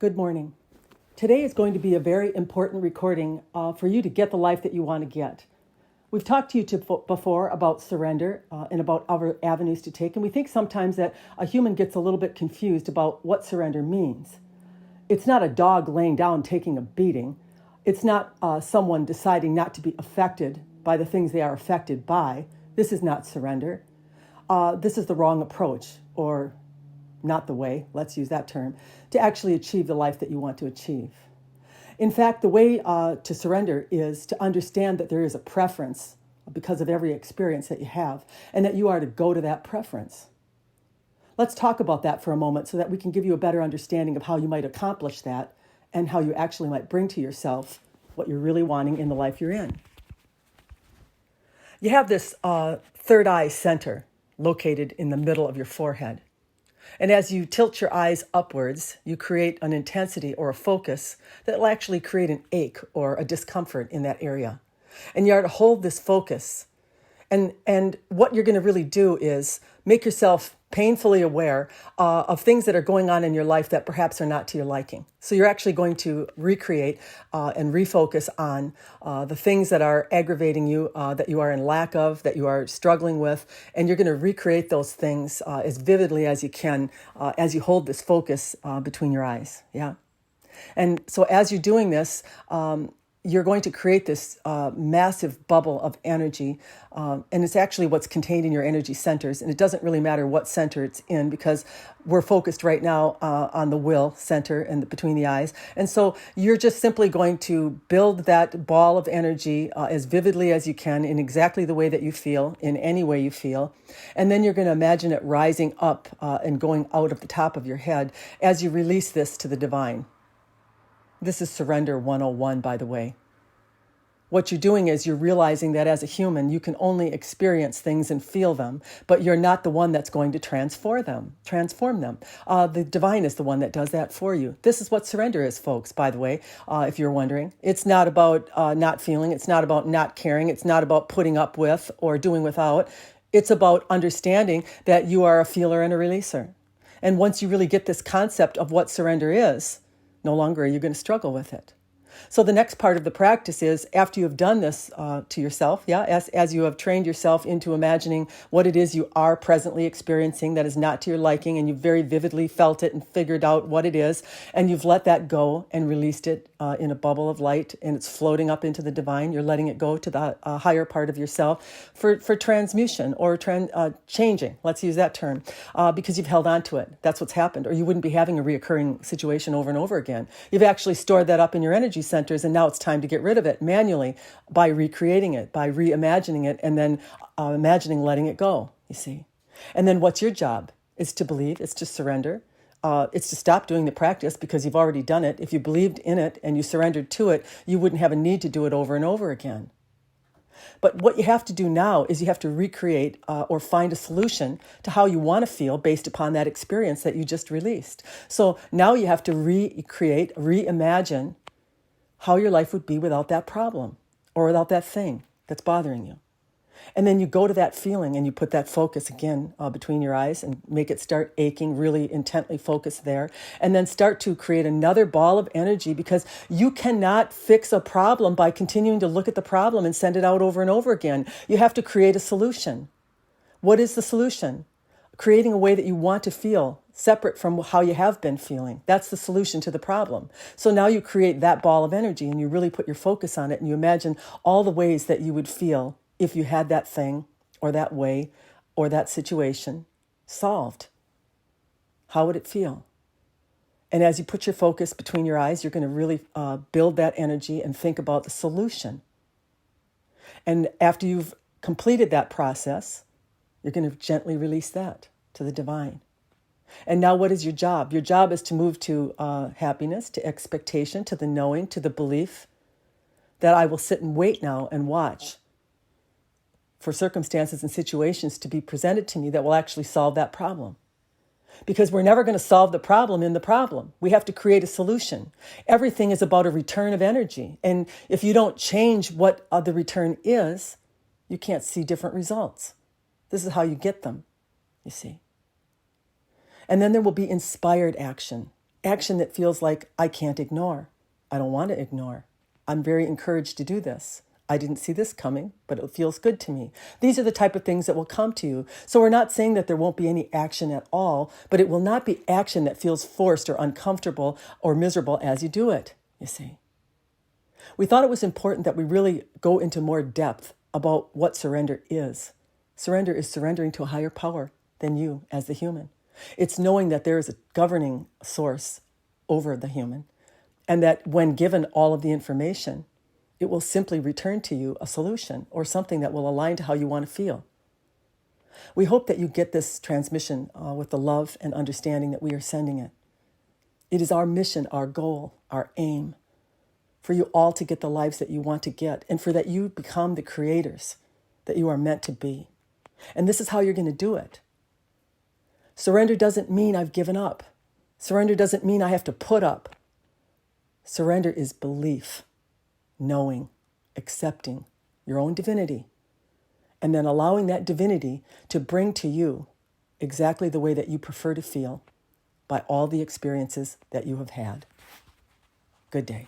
Good morning. Today is going to be a very important recording for you to get the life that you want to get. We've talked to you before about surrender and about other avenues to take, and we think sometimes that a human gets a little bit confused about what surrender means. It's not a dog laying down taking a beating. It's not someone deciding not to be affected by the things they are affected by. This is not surrender. This is the wrong approach, or not the way, let's use that term, to actually achieve the life that you want to achieve. In fact, the way to surrender is to understand that there is a preference because of every experience that you have, and that you are to go to that preference. Let's talk about that for a moment so that we can give you a better understanding of how you might accomplish that and how you actually might bring to yourself what you're really wanting in the life you're in. You have this third eye center located in the middle of your forehead. And as you tilt your eyes upwards, you create an intensity or a focus that will actually create an ache or a discomfort in that area. And you are to hold this focus. And what you're going to really do is make yourself painfully aware of things that are going on in your life that perhaps are not to your liking. So you're actually going to recreate and refocus on the things that are aggravating you, that you are in lack of, that you are struggling with, and you're going to recreate those things as vividly as you can as you hold this focus between your eyes. Yeah. And so as you're doing this, you're going to create this massive bubble of energy, and it's actually what's contained in your energy centers. And it doesn't really matter what center it's in because we're focused right now on the will center and between the eyes. And so you're just simply going to build that ball of energy as vividly as you can in exactly the way that you feel, in any way you feel. And then you're going to imagine it rising up and going out of the top of your head as you release this to the divine. This is Surrender 101, by the way. What you're doing is you're realizing that as a human, you can only experience things and feel them, but you're not the one that's going to transform them. The divine is the one that does that for you. This is what surrender is, folks, by the way, if you're wondering. It's not about not feeling. It's not about not caring. It's not about putting up with or doing without. It's about understanding that you are a feeler and a releaser. And once you really get this concept of what surrender is, no longer are you going to struggle with it. So the next part of the practice is after you have done this to yourself, as you have trained yourself into imagining what it is you are presently experiencing that is not to your liking, and you've very vividly felt it and figured out what it is, and you've let that go and released it in a bubble of light, and it's floating up into the divine. You're letting it go to the higher part of yourself for transmutation or changing. Let's use that term because you've held on to it. That's what's happened, or you wouldn't be having a reoccurring situation over and over again. You've actually stored that up in your energy centers, and now it's time to get rid of it manually by recreating it, by reimagining it, and then imagining letting it go, you see. And then what's your job? It's to believe, it's to surrender. It's to stop doing the practice because you've already done it. If you believed in it and you surrendered to it, you wouldn't have a need to do it over and over again. But what you have to do now is you have to recreate or find a solution to how you want to feel based upon that experience that you just released. So now you have to recreate, reimagine how your life would be without that problem or without that thing that's bothering you. And then you go to that feeling and you put that focus again between your eyes and make it start aching, really intently focus there. And then start to create another ball of energy because you cannot fix a problem by continuing to look at the problem and send it out over and over again. You have to create a solution. What is the solution? Creating a way that you want to feel separate from how you have been feeling. That's the solution to the problem. So now you create that ball of energy and you really put your focus on it and you imagine all the ways that you would feel if you had that thing or that way or that situation solved. How would it feel? And as you put your focus between your eyes, you're going to really build that energy and think about the solution. And after you've completed that process, you're going to gently release that to the divine. And now what is your job? Your job is to move to happiness, to expectation, to the knowing, to the belief that I will sit and wait now and watch for circumstances and situations to be presented to me that will actually solve that problem. Because we're never going to solve the problem in the problem. We have to create a solution. Everything is about a return of energy. And if you don't change what the return is, you can't see different results. This is how you get them, you see. And then there will be inspired action. action that feels like I can't ignore. I don't want to ignore. I'm very encouraged to do this. I didn't see this coming, but it feels good to me. These are the type of things that will come to you. So we're not saying that there won't be any action at all, but it will not be action that feels forced or uncomfortable or miserable as you do it, you see. We thought it was important that we really go into more depth about what surrender is. Surrender is surrendering to a higher power than you as the human. It's knowing that there is a governing source over the human, and that when given all of the information, it will simply return to you a solution or something that will align to how you want to feel. We hope that you get this transmission with the love and understanding that we are sending it. It is our mission, our goal, our aim, for you all to get the lives that you want to get, and for that you become the creators that you are meant to be. And this is how you're going to do it. Surrender doesn't mean I've given up. Surrender doesn't mean I have to put up. Surrender is belief, knowing, accepting your own divinity, and then allowing that divinity to bring to you exactly the way that you prefer to feel by all the experiences that you have had. Good day.